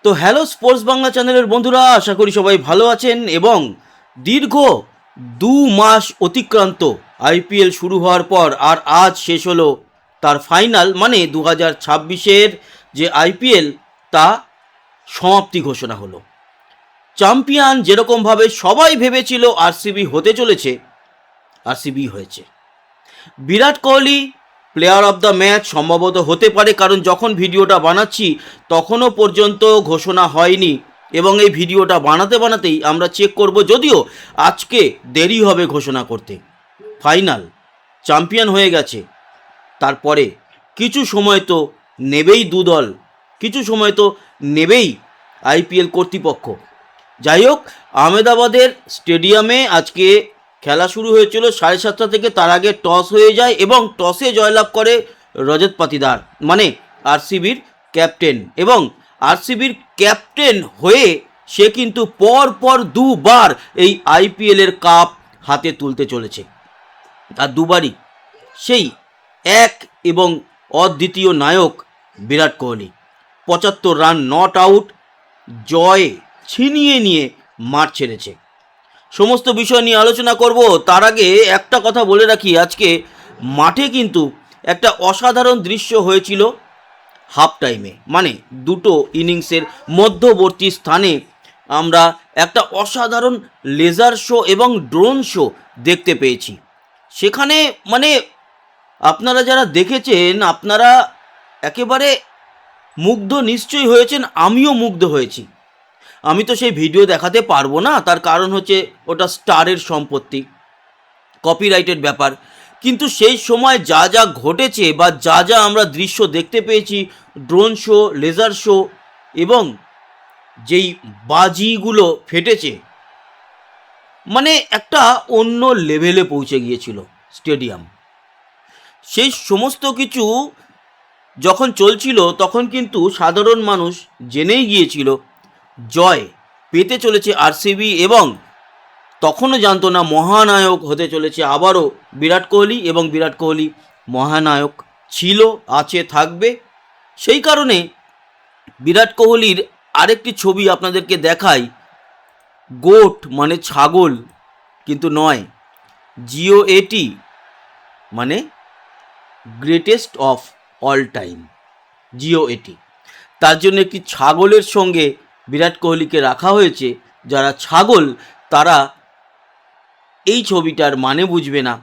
তো hello sports Bangla চ্যানেলের বন্ধুরা, আশা করি সবাই ভালো আছেন এবং দীর্ঘ 2 মাস অতিক্রান্ত আইপিএল শুরু হওয়ার পর আর আজ শেষ হলো তার ফাইনাল, মানে 2026-এর যে আইপিএল তা সমাপ্তি ঘোষণা হলো। চ্যাম্পিয়ন যেরকমভাবে সবাই ভেবেছিল আরসিবি হতে চলেছে, আরসিবি হয়েছে। Virat Kohli player of the match সম্ভবত হতে পারে, কারণ যখন ভিডিওটা বানাচ্ছি তখনও পর্যন্ত ঘোষণা হয়নি এবং এই ভিডিওটা বানাতে বানাতেই আমরা চেক করব, যদিও আজকে দেরি হবে ঘোষণা করতে। ফাইনাল চ্যাম্পিয়ন হয়ে গেছে, তারপরে কিছু সময় তো নেবেই দুদল, কিছু সময় তো নেবেই আইপিএল কর্তৃপক্ষ। যাই হোক, আহমেদাবাদের স্টেডিয়ামে আজকে খেলা শুরু হয়েছিল 7:30 থেকে। তার আগে টস হয়ে যায় এবং টসে জয়লাভ করে রজত পাতিদার, মানে আরসিবির ক্যাপ্টেন। এবং আরসিবির ক্যাপ্টেন হয়ে সে কিন্তু পর 2বার এই আইপিএলের কাপ হাতে তুলতে চলেছে, আর দুবারই সেই এক এবং অদ্বিতীয় নায়ক Virat Kohli. 75 run not out, জয় ছিনিয়ে নিয়ে মাঠ ছেড়েছে। সমস্ত বিষয় নিয়ে আলোচনা করব। তার আগে একটা কথা বলে রাখি, আজকে মাঠে কিন্তু একটা অসাধারণ দৃশ্য হয়েছিল হাফ টাইমে, মানে দুটো ইনিংসের মধ্যবর্তী স্থানে আমরা একটা অসাধারণ লেজার শো এবং ড্রোন শো দেখতে পেয়েছি। সেখানে মানে আপনারা যারা দেখেছেন আপনারা একেবারে মুগ্ধ নিশ্চয়ই হয়েছেন, আমিও মুগ্ধ হয়েছি। আমি তো সেই ভিডিও দেখাতে পারবো না, তার কারণ হচ্ছে ওটা স্টারের সম্পত্তি, কপিরাইটেড ব্যাপার। কিন্তু সেই সময় যা যা ঘটেছে বা যা যা আমরা দৃশ্য দেখতে পেয়েছি, ড্রোন শো, লেজার শো এবং যেই বাজিগুলো ফেটেছে, মানে একটা অন্য লেভেলে পৌঁছে গিয়েছিল স্টেডিয়াম। সেই সমস্ত কিছু যখন চলছিল তখন কিন্তু সাধারণ মানুষ জেনেই গিয়েছিল জয় পেতে চলেছে আরসিবি, এবং তখনও জানতো না মহানায়ক হতে চলেছে আবারও বিরাট কোহলি, এবং বিরাট কোহলি মহানায়ক ছিল, আছে, থাকবে। সেই কারণে বিরাট কোহলির আরেকটি ছবি আপনাদেরকে দেখাই। গোট মানে ছাগল কিন্তু নয়, GOAT মানে greatest of all time, GOAT। তার জন্য একটি ছাগলের সঙ্গে বিরাট কোহলিকে রাখা হয়েছে। যারা ছাগল তারা এই ছবিটার মানে বুঝবে না,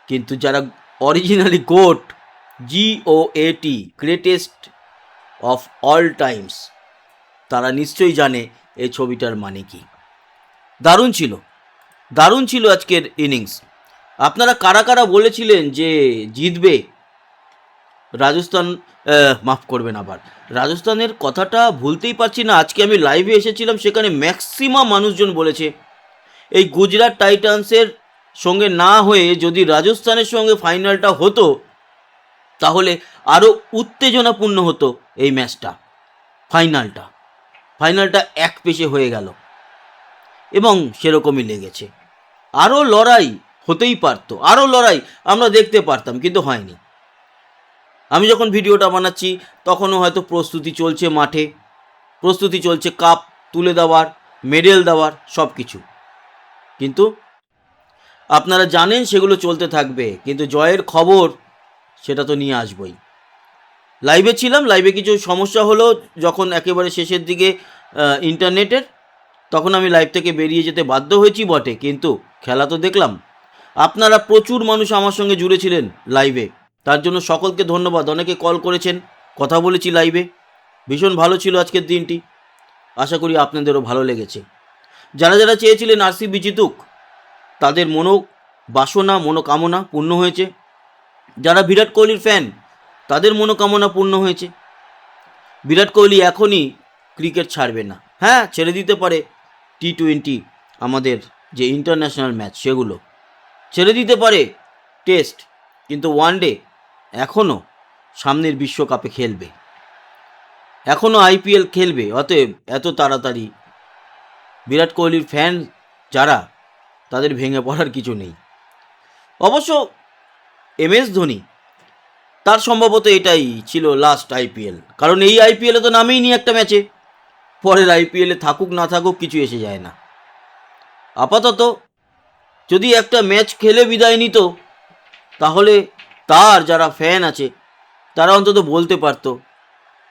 কিন্তু যারা originally goat, GOAT greatest of all Times, তারা নিশ্চয়ই জানে এই ছবিটার মানে কি। দারুণ ছিল, দারুণ ছিল আজকের ইনিংস। আপনারা কারা কারা বলেছিলেন যে জিতবে রাজস্থান? মাফ করবেন, আবার রাজস্থানের কথাটা ভুলতেই পারছি না। আজকে আমি লাইভে এসেছিলাম, সেখানে ম্যাক্সিমাম মানুষজন বলেছে এই গুজরাট টাইটান্সের সঙ্গে না হয়ে যদি রাজস্থানের সঙ্গে ফাইনালটা হতো তাহলে আরও উত্তেজনাপূর্ণ হতো এই ম্যাচটা। ফাইনালটা এক পেশে হয়ে গেল এবং সেরকমই লেগেছে। আরও লড়াই হতেই পারতো, আরও লড়াই আমরা দেখতে পারতাম, কিন্তু হয়নি। আমি যখন ভিডিওটা বানাচ্ছি তখনও হয়তো প্রস্তুতি চলছে, মাঠে প্রস্তুতি চলছে কাপ তুলে দেওয়ার, মেডেল দেওয়ার, সব কিছু। কিন্তু আপনারা জানেন সেগুলো চলতে থাকবে, কিন্তু জয়ের খবর সেটা তো নিয়ে আসবই। লাইভে ছিলাম, লাইভে কিছু সমস্যা হলো যখন একেবারে শেষের দিকে ইন্টারনেটের, তখন আমি লাইভ থেকে বেরিয়ে যেতে বাধ্য হয়েছি বটে, কিন্তু খেলা তো দেখলাম। আপনারা প্রচুর মানুষ আমার সঙ্গে জুড়েছিলেন লাইভে, তার জন্য সকলকে ধন্যবাদ। অনেকে কল করেছেন, কথা বলেছি লাইভে, ভীষণ ভালো ছিল আজকের দিনটি। আশা করি আপনাদেরও ভালো লেগেছে। যারা যারা চেয়েছিলেন আরসিবি জিতুক, তাদের মনোবাসনা, মনোকামনা পূর্ণ হয়েছে। যারা বিরাট কোহলির ফ্যান, তাদের মনোকামনা পূর্ণ হয়েছে। বিরাট কোহলি এখনই ক্রিকেট ছাড়বে না। হ্যাঁ, ছেড়ে দিতে পারে T20, আমাদের যে ইন্টারন্যাশনাল ম্যাচ সেগুলো ছেড়ে দিতে পারে, টেস্ট, কিন্তু ওয়ানডে এখনও সামনের বিশ্বকাপে খেলবে, এখনও আইপিএল খেলবে। অতএব এত তাড়াতাড়ি বিরাট কোহলির ফ্যান যারা, তাদের ভেঙে পড়ার কিছু নেই। অবশ্য MS ধোনি, তার সম্ভবত এটাই ছিল লাস্ট আইপিএল, কারণ এই আইপিএলে তো নামেই নি একটা ম্যাচে। পরের আইপিএলে থাকুক না থাকুক কিছু এসে যায় না। আপাতত যদি একটা ম্যাচ খেলে বিদায় নিত, তাহলে তার যারা ফ্যান আছে তারা অন্তত বলতে পারতো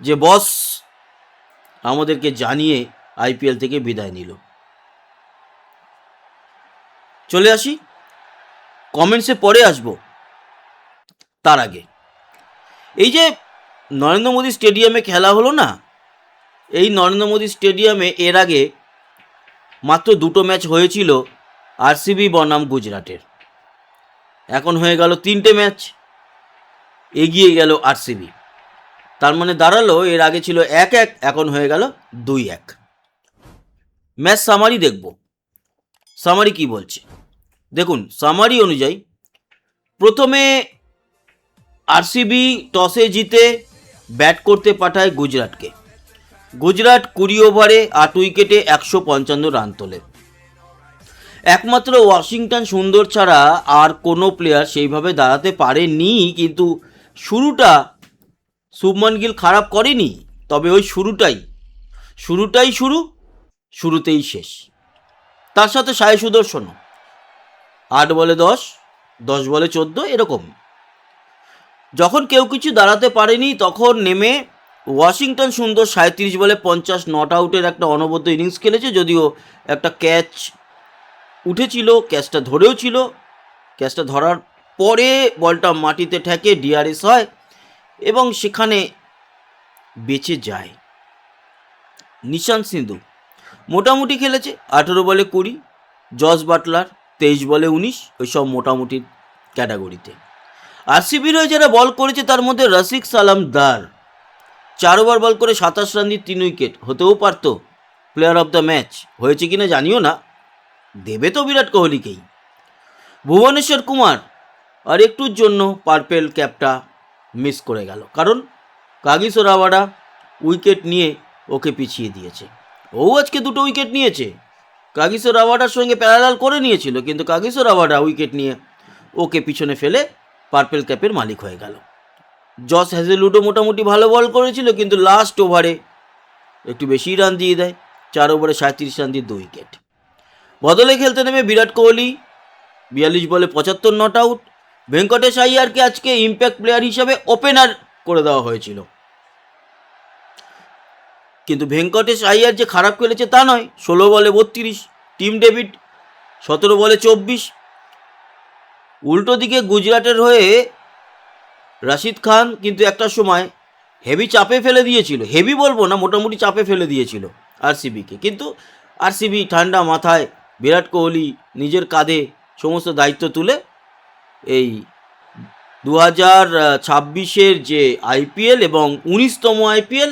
যে বস আমাদেরকে জানিয়ে আইপিএল থেকে বিদায় নিল। চলে আসি কমেন্টসে, পরে আসবো। তার আগে এই যে নরেন্দ্র মোদী স্টেডিয়ামে খেলা হলো না, এই নরেন্দ্র মোদী স্টেডিয়ামে এর আগে মাত্র 2টো ম্যাচ হয়েছিল আরসিবি বনাম গুজরাটের। এখন হয়ে গেল 3টে ম্যাচ, এগিয়ে গেল আরসিবি। তার মানে দাঁড়ালো এর আগে ছিল 1-1, এখন হয়ে গেল 2-1। ম্যাচ সামারি দেখব, সামারি কি বলছে দেখুন। সামারি অনুযায়ী প্রথমে আরসিবি টসে জিতে ব্যাট করতে পাঠায় গুজরাটকে। গুজরাট 20 ওভারে 8 উইকেটে 155 রান তোলে। একমাত্র ওয়াশিংটন সুন্দর ছাড়া আর কোনো প্লেয়ার সেইভাবে দাঁড়াতে পারেনি। কিন্তু শুরুটা শুভমান গিল খারাপ করেনি, তবে ওই শুরুটাই শুরুতেই শেষ। তার সাথে সাই সুদর্শন 8 বলে 10, 10 বলে 14, এরকম। যখন কেউ কিছু দাঁড়াতে পারেনি তখন নেমে ওয়াশিংটন সুন্দর 37 বলে 50 নট আউটের একটা অনবদ্য ইনিংস খেলেছে। যদিও একটা ক্যাচ উঠেছিল, ক্যাচটা ধরেও ছিল, ক্যাচটা ধরার পরে বলটা মাটিতে ঠেকে ডিআরএস হয় এবং সেখানে বেঁচে যায়। নিশান্ত সিন্ধু মোটামুটি খেলেছে, 18 বলে 20। জস বাটলার 23 বলে 19, ওইসব মোটামুটি ক্যাটাগরিতে। আরসিবির হয়ে যারা বল করেছে তার মধ্যে রসিক সালামদার 4 ওভার বল করে 27 রান দিয়ে 3 উইকেট, হতেও পারত প্লেয়ার অফ দ্য ম্যাচ। হয়েছে কিনা জানিও না, দেবে তো বিরাট কোহলিকেই। ভুবনেশ্বর কুমার আর একটুর জন্য পার্পেল ক্যাপটা মিস করে গেল, কারণ কাগিসো রাবাডা উইকেট নিয়ে ওকে পিছিয়ে দিয়েছে। ও আজকে 2টো উইকেট নিয়েছে, কাগিসো রাবাডার সঙ্গে প্যারালাল করে নিয়েছিল, কিন্তু কাগিসো রাবাডা উইকেট নিয়ে ওকে পিছনে ফেলে পার্পেল ক্যাপের মালিক হয়ে গেল। জস হ্যাজেলউডও মোটামুটি ভালো বল করেছিল, কিন্তু লাস্ট ওভারে একটু বেশি রান দিয়ে দেয়, 4 ওভারে 37 রান দিয়ে 2 উইকেট। বদলে খেলতে নেমে বিরাট কোহলি 42 বলে 75 নট আউট। ভেঙ্কটেশ আইয়ারকে আজকে ইম্প্যাক্ট প্লেয়ার হিসাবে ওপেনার করে দেওয়া হয়েছিল, কিন্তু ভেঙ্কটেশ আইয়ার যে খারাপ খেলেছে তা নয়। 16 বলে 32। টিম ডেভিড 17 বলে 24। উল্টো দিকে গুজরাটের হয়ে রশিদ খান কিন্তু একটা সময় হেভি চাপে ফেলে দিয়েছিল, হেভি বলবো না, মোটামুটি চাপে ফেলে দিয়েছিল আরসিবিকে। কিন্তু আরসিবি ঠান্ডা মাথায়, বিরাট কোহলি নিজের কাঁধে সমস্ত দায়িত্ব তুলে এই 2026-এর যে আইপিএল এবং 19তম আইপিএল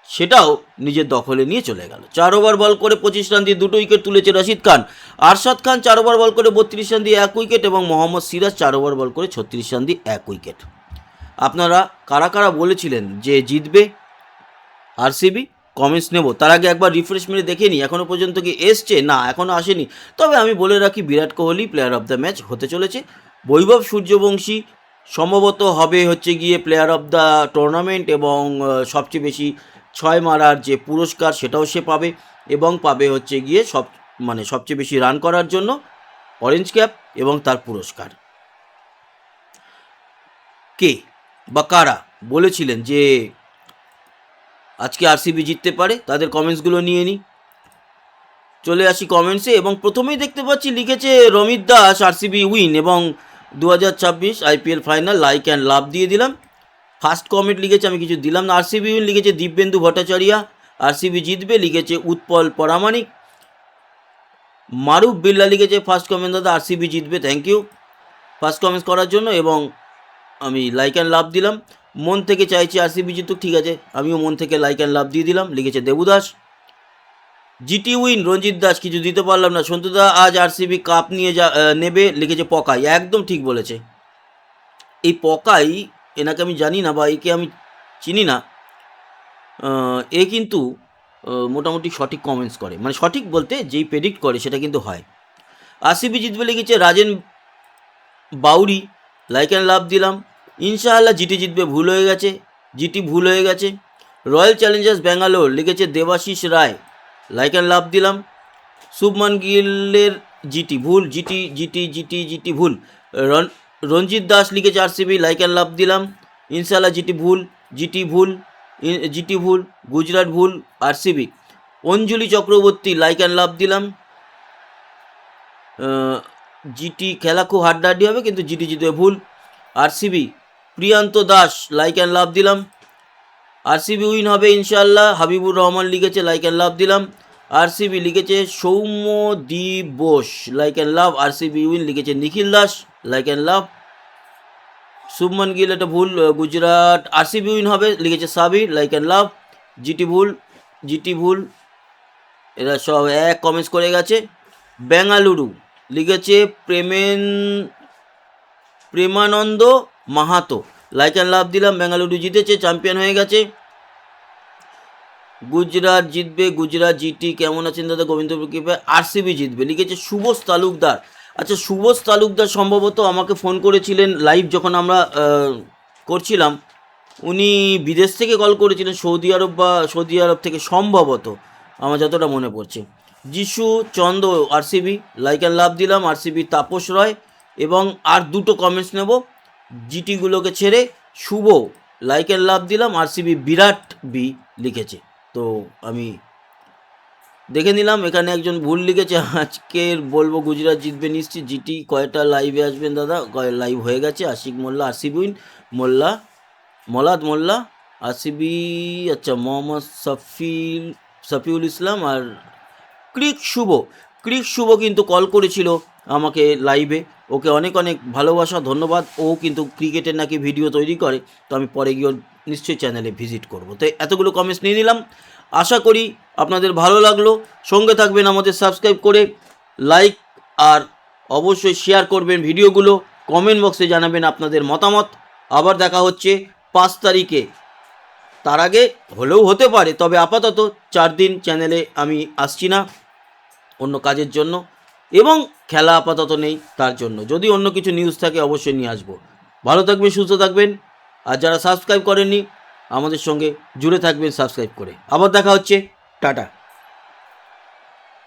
সেটাও নিজের দখলে নিয়ে চলে গেল। 4 ওভার বল করে 25 রান দিয়ে 2টো উইকেট তুলেছে রশিদ খান। আরশাদ খান 4 ওভার বল করে 32 রান দিয়ে 1 উইকেট এবং মোহাম্মদ সিরাজ 4 ওভার বল করে 36 রান দিয়ে 1 উইকেট। আপনারা কারা কারা বলেছিলেন যে জিতবে আরসিবি, কমেন্টস নেব। তার আগে একবার রিফ্রেশ মেরে দেখে নিই এখনও পর্যন্ত কি এসছে, না এখনও আসেনি। তবে আমি বলে রাখি Virat Kohli player of the match হতে চলেছে। বৈভব সূর্যবংশী সম্ভবত হবে হচ্ছে গিয়ে প্লেয়ার অফ দ্য টুর্নামেন্ট এবং সবচেয়ে বেশি 6 মারার যে পুরস্কার সেটাও সে পাবে, এবং পাবে হচ্ছে গিয়ে সবচেয়ে বেশি রান করার জন্য অরেঞ্জ ক্যাপ এবং তার পুরস্কার। কে বা কারা বলেছিলেন যে আজকে আরসিবি জিততে পারে তাদের কমেন্টসগুলো নিয়ে নিই। চলে আসি কমেন্টসে এবং প্রথমেই দেখতে পাচ্ছি লিখেছে রমিত দাস আরসিবি উইন এবং 2026 আইপিএল ফাইনাল লাইক অ্যান্ড লাভ দিয়ে দিলাম। ফার্স্ট কমেন্ট লিখেছে, আমি কিছু দিলাম না। আরসিবি উইন লিখেছে দিব্যেন্দু ভট্টাচার্য। আরসিবি জিতবে লিখেছে উৎপল পরামানিক। মারুফ বিল্লা লিখেছে ফার্স্ট কমেন্ট দাদা আরসিবি জিতবে, থ্যাংক ইউ ফার্স্ট কমেন্টস করার জন্য, এবং আমি লাইক অ্যান্ড লাভ দিলাম। মন থেকে চাইছি আরসিবি জিতুক, ঠিক আছে আমিও মন থেকে লাইক অ্যান্ড লাভ দিয়ে দিলাম লিখেছে দেবুদাস। জিটি উইন রঞ্জিত দাস, কিছু দিতে পারলাম না। সন্তুদা আজ আরসিবি কাপ নিয়ে নেবে লিখেছে পকাই, একদম ঠিক বলেছে। এই পকাই, এনাকে আমি জানি না বা একে আমি চিনি না, এ কিন্তু মোটামুটি সঠিক কমেন্টস করে, মানে সঠিক বলতে যেই প্রেডিক্ট করে সেটা কিন্তু হয়। আরসিবি জিতবে লিখেছে Rajen Bauri, like and love দিলাম। ইনশাআল্লাহ জিটি জিতবে, ভুল হয়ে গেছে, জিটি ভুল হয়ে গেছে। রয়্যাল চ্যালেঞ্জার্স ব্যাঙ্গালোর লিখেছে Debashis Roy, like and love দিলাম। শুভমান গিলের জিটি ভুল, জিটি ভুল। রঞ্জিত দাস লিখেছে আরসিবি, লাইক অ্যান্ড লাভ দিলাম। ইনশাল্লাহ জিটি ভুল, জিটি ভুল। গুজরাট ভুল, RCB. Anjali Chakraborty, like and love দিলাম। জিটি খেলা খুব হাড্ডাহাড্ডি হবে, কিন্তু জিটি জিতবে, ভুল। RCB Priyanta Das, like and love দিলাম। আরসিবি উইন হবে ইনশাল্লাহ, হাবিবুর রহমান লিখেছে, লাইক অ্যান্ড লাভ দিলাম। আরসিবি লিখেছে Soumyadeep Bose, like and love. RCB win লিখেছে Nikhil Das, like and love. Shubman Gill এটা ভুল, গুজরাট আরসিবি উইন হবে লিখেছে Sabir, like and love. GT ভুল, এরা সব এক কমেন্টস করে গেছে। বেঙ্গালুরু লিখেছে Premananda Mahato, like and love দিলাম। বেঙ্গালুরু জিতেছে, চ্যাম্পিয়ন হয়ে গেছে। গুজরাট জিতবে, গুজরাট জিটি কেমন আছেন দাদা, গোবিন্দপুর কৃপা। আরসিবি জিতবে লিখেছে সুবোস তালুকদার। আচ্ছা, সুবোস তালুকদার সম্ভবত আমাকে ফোন করেছিলেন লাইভ যখন আমরা করছিলাম। উনি বিদেশ থেকে কল করেছিলেন, সৌদি আরব থেকে সম্ভবত, আমার যতটা মনে পড়ছে। Jishu Chanda RCB, like and love দিলাম। আরসিবি তাপস রয়, এবং আর দুটো কমেন্টস নেব জিটিগুলোকে ছেড়ে। শুভ, লাইক অ্যান্ড লাভ দিলাম। আরসিবি বিরাট বি লিখেছে, তো আমি দেখে নিলাম। এখানে একজন ভুল লিখেছে, আজকের বলবো গুজরাট জিতবে নিশ্চিত। জিটি কয়টা লাইভে আসবেন দাদা, লাইভ হয়ে গেছে। আশিক মোল্লা আরসিবি উইন, মলাদ মোল্লা আরসিবি। আচ্ছা, মোহাম্মদ সফিউল ইসলাম আর ক্রিক শুভ কিন্তু কল করেছিল আমাকে লাইভে, ওকে অনেক অনেক ভালোবাসা, ধন্যবাদ। ও কিন্তু ক্রিকেটের নাকি ভিডিও তৈরি করে, তো আমি পরে গিয়ে নিশ্চয়ই চ্যানেলে ভিজিট করব। তো এতগুলো কমেন্টস নিয়ে নিলাম, আশা করি আপনাদের ভালো লাগলো। সঙ্গে থাকবেন আমাদের সাবস্ক্রাইব করে, লাইক আর অবশ্যই শেয়ার করবেন ভিডিওগুলো। কমেন্ট বক্সে জানাবেন আপনাদের মতামত। আবার দেখা হচ্ছে 5 তারিখে, তার আগে হলেও হতে পারে, তবে আপাতত 4 দিন চ্যানেলে আমি আসছি না অন্য কাজের জন্য, এবং খেলা আপাতত নেই তার জন্য। যদি অন্য কিছু নিউজ থাকে অবশ্যই নিয়ে আসবো। ভালো থাকবেন, সুস্থ থাকবেন, আর যারা সাবস্ক্রাইব করেননি আমাদের সঙ্গে জুড়ে থাকবেন সাবস্ক্রাইব করে। আবার দেখা হচ্ছে, টাটা।